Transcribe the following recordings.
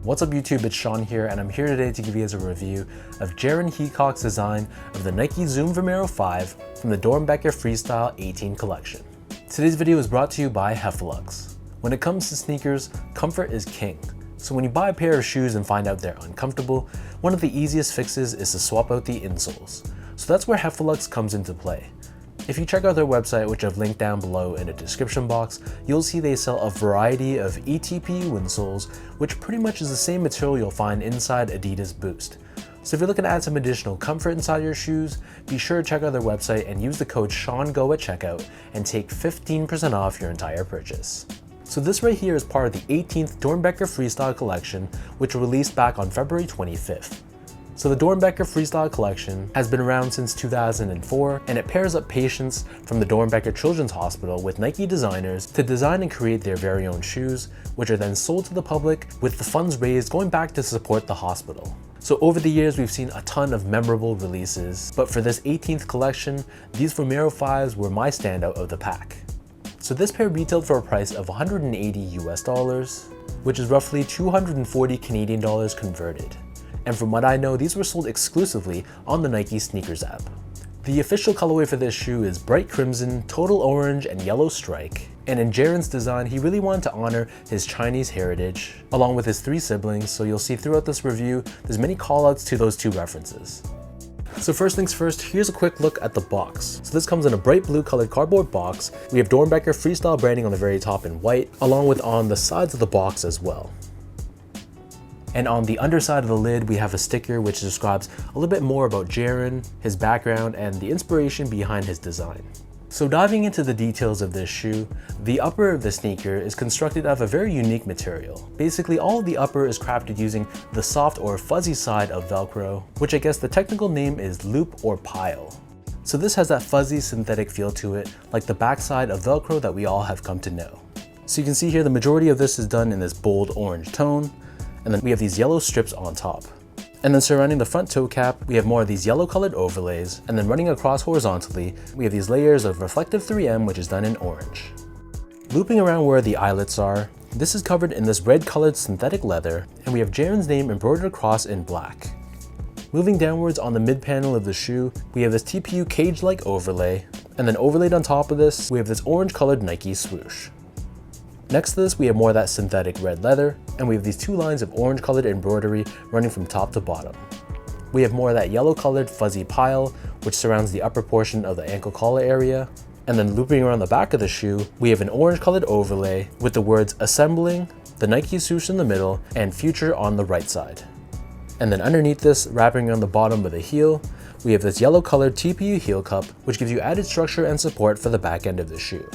What's up YouTube, it's Sean here, and I'm here today to give you guys a review of Jaren Heacock's design of the Nike Zoom Vomero 5 from the Doernbecher Freestyle 18 collection. Today's video is brought to you by Heacock. When it comes to sneakers, comfort is king. So when you buy a pair of shoes and find out they're uncomfortable, one of the easiest fixes is to swap out the insoles. So that's where Heacock comes into play. If you check out their website, which I've linked down below in the description box, you'll see they sell a variety of ETPU insoles, which pretty much is the same material you'll find inside Adidas Boost. So if you're looking to add some additional comfort inside your shoes, be sure to check out their website and use the code SEANGO at checkout and take 15% off your entire purchase. So this right here is part of the 18th Doernbecher Freestyle collection, which released back on February 25th. So the Doernbecher Freestyle collection has been around since 2004, and it pairs up patients from the Doernbecher Children's Hospital with Nike designers to design and create their very own shoes, which are then sold to the public with the funds raised going back to support the hospital. So over the years, we've seen a ton of memorable releases, but for this 18th collection, these Vomero 5s were my standout of the pack. So this pair retailed for a price of $180 US, which is roughly 240 Canadian dollars converted. And from what I know, these were sold exclusively on the Nike Sneakers app. The official colorway for this shoe is bright crimson, total orange, and yellow strike. And in Jaren's design, he really wanted to honor his Chinese heritage, along with his three siblings, so you'll see throughout this review, there's many callouts to those two references. So first things first, here's a quick look at the box. So this comes in a bright blue colored cardboard box. We have Doernbecher Freestyle branding on the very top in white, along with on the sides of the box as well. And on the underside of the lid, we have a sticker which describes a little bit more about Jaren, his background, and the inspiration behind his design. So diving into the details of this shoe, the upper of the sneaker is constructed out of a very unique material. Basically, all of the upper is crafted using the soft or fuzzy side of Velcro, which I guess the technical name is loop or pile. So this has that fuzzy synthetic feel to it, like the backside of Velcro that we all have come to know. So you can see here the majority of this is done in this bold orange tone, and then we have these yellow strips on top. And then surrounding the front toe cap, we have more of these yellow colored overlays, and then running across horizontally, we have these layers of reflective 3M, which is done in orange. Looping around where the eyelets are, this is covered in this red colored synthetic leather, and we have Jaren's name embroidered across in black. Moving downwards on the mid panel of the shoe, we have this TPU cage-like overlay, and then overlaid on top of this, we have this orange colored Nike swoosh. Next to this, we have more of that synthetic red leather, and we have these two lines of orange colored embroidery running from top to bottom. We have more of that yellow colored fuzzy pile, which surrounds the upper portion of the ankle collar area. And then looping around the back of the shoe, we have an orange colored overlay with the words assembling, the Nike swoosh in the middle, and future on the right side. And then underneath this, wrapping around the bottom of the heel, we have this yellow colored TPU heel cup, which gives you added structure and support for the back end of the shoe.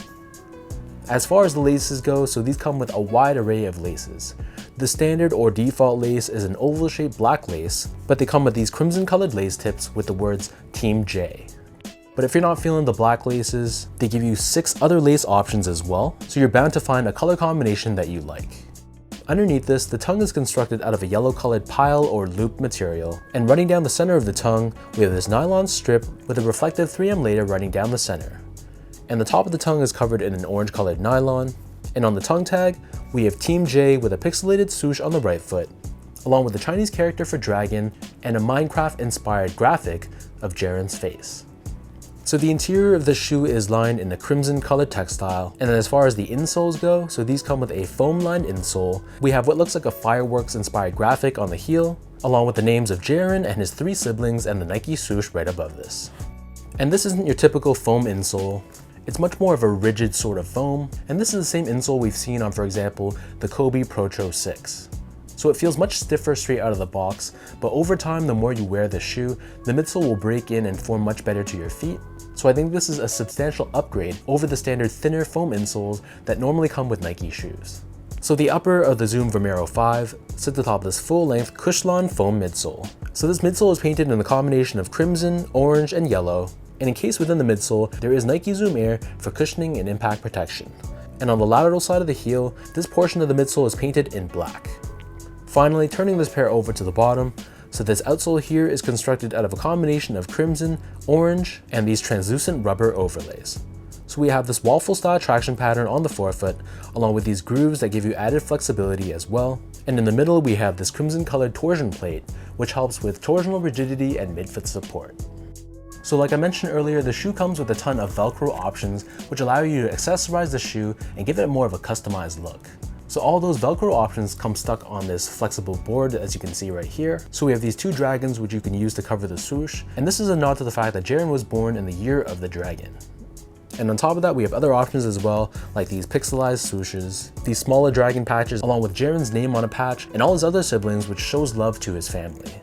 As far as the laces go, so these come with a wide array of laces. The standard or default lace is an oval shaped black lace, but they come with these crimson colored lace tips with the words Team J. But if you're not feeling the black laces, they give you 6 other lace options as well, so you're bound to find a color combination that you like. Underneath this, the tongue is constructed out of a yellow colored pile or loop material, and running down the center of the tongue, we have this nylon strip with a reflective 3M layer running down the center. And the top of the tongue is covered in an orange colored nylon, and on the tongue tag, we have Team J with a pixelated swoosh on the right foot, along with the Chinese character for dragon and a Minecraft inspired graphic of Jaren's face. So the interior of the shoe is lined in a crimson colored textile, and then as far as the insoles go, so these come with a foam lined insole. We have what looks like a fireworks inspired graphic on the heel, along with the names of Jaren and his 3 siblings and the Nike swoosh right above this. And this isn't your typical foam insole. It's much more of a rigid sort of foam, and this is the same insole we've seen on, for example, the Kobe Protro 6. So it feels much stiffer straight out of the box, but over time, the more you wear the shoe, the midsole will break in and form much better to your feet. So I think this is a substantial upgrade over the standard thinner foam insoles that normally come with Nike shoes. So the upper of the Zoom Vomero 5 sits atop this full-length Cushlon foam midsole. So this midsole is painted in a combination of crimson, orange, and yellow, and encased within the midsole, there is Nike Zoom Air for cushioning and impact protection. And on the lateral side of the heel, this portion of the midsole is painted in black. Finally, turning this pair over to the bottom, so this outsole here is constructed out of a combination of crimson, orange, and these translucent rubber overlays. So we have this waffle style traction pattern on the forefoot, along with these grooves that give you added flexibility as well. And in the middle, we have this crimson colored torsion plate, which helps with torsional rigidity and midfoot support. So like I mentioned earlier, the shoe comes with a ton of Velcro options, which allow you to accessorize the shoe and give it more of a customized look. So all those Velcro options come stuck on this flexible board, as you can see right here. So we have these two dragons, which you can use to cover the swoosh. And this is a nod to the fact that Jaren was born in the year of the dragon. And on top of that, we have other options as well, like these pixelized swooshes, these smaller dragon patches, along with Jaren's name on a patch, and all his other siblings, which shows love to his family.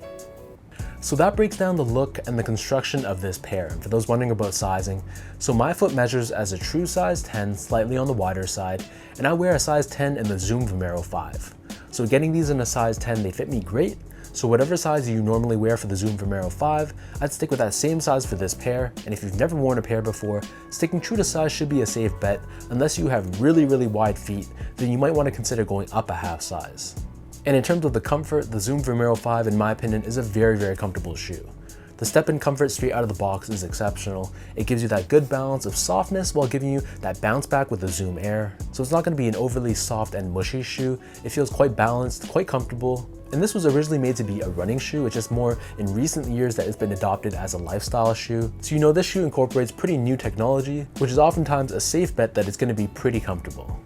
So that breaks down the look and the construction of this pair. And for those wondering about sizing, so my foot measures as a true size 10, slightly on the wider side, and I wear a size 10 in the Zoom Vomero 5. So getting these in a size 10, they fit me great. So whatever size you normally wear for the Zoom Vomero 5, I'd stick with that same size for this pair. And if you've never worn a pair before, sticking true to size should be a safe bet. Unless you have really wide feet, then you might want to consider going up a half size. And in terms of the comfort, the Zoom Vomero 5, in my opinion, is a very comfortable shoe. The step-in comfort straight out of the box is exceptional. It gives you that good balance of softness while giving you that bounce back with the Zoom Air. So it's not going to be an overly soft and mushy shoe. It feels quite balanced, quite comfortable. And this was originally made to be a running shoe. It's just more in recent years that it's been adopted as a lifestyle shoe. So you know this shoe incorporates pretty new technology, which is oftentimes a safe bet that it's going to be pretty comfortable.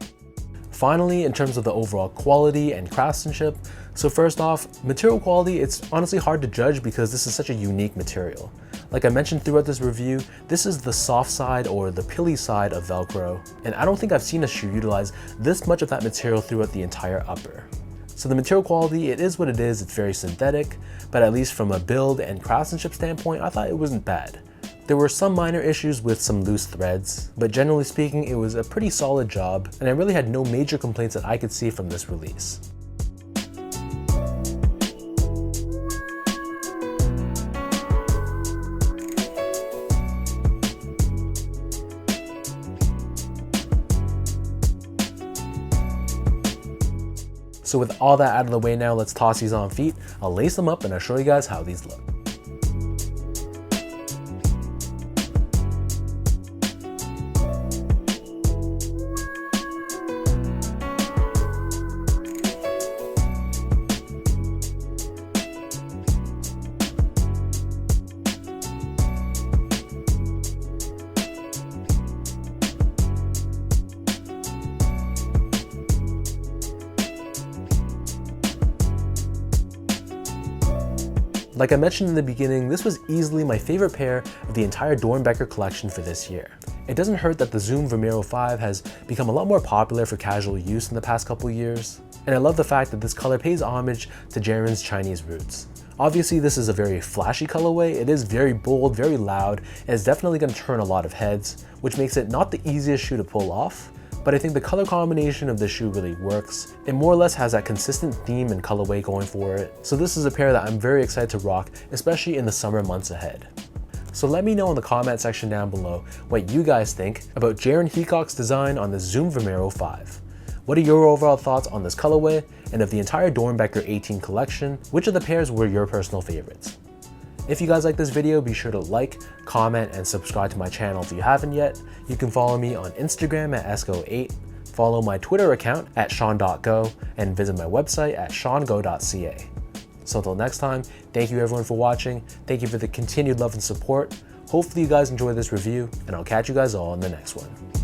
Finally, in terms of the overall quality and craftsmanship, so first off, material quality, it's honestly hard to judge because this is such a unique material. Like I mentioned throughout this review, this is the soft side or the pilly side of Velcro, and I don't think I've seen a shoe utilize this much of that material throughout the entire upper. So the material quality, it is what it is, it's very synthetic, but at least from a build and craftsmanship standpoint, I thought it wasn't bad. There were some minor issues with some loose threads, but generally speaking, it was a pretty solid job, and I really had no major complaints that I could see from this release. So with all that out of the way now, let's toss these on feet. I'll lace them up and I'll show you guys how these look. Like I mentioned in the beginning, this was easily my favorite pair of the entire Doernbecher collection for this year. It doesn't hurt that the Zoom Vomero 5 has become a lot more popular for casual use in the past couple years, and I love the fact that this color pays homage to Jaren's Chinese roots. Obviously, this is a very flashy colorway. It is very bold, very loud, and it's definitely going to turn a lot of heads, which makes it not the easiest shoe to pull off. But I think the color combination of this shoe really works. It more or less has that consistent theme and colorway going for it. So this is a pair that I'm very excited to rock, especially in the summer months ahead. So let me know in the comment section down below what you guys think about Jaren Heacock's design on the Zoom Vomero 5. What are your overall thoughts on this colorway, and of the entire Doernbecher 18 collection, which of the pairs were your personal favorites? If you guys like this video, be sure to like, comment, and subscribe to my channel if you haven't yet. You can follow me on Instagram at esco8, follow my Twitter account at sean.go, and visit my website at seango.ca. So until next time, thank you everyone for watching. Thank you for the continued love and support. Hopefully you guys enjoyed this review, and I'll catch you guys all in the next one.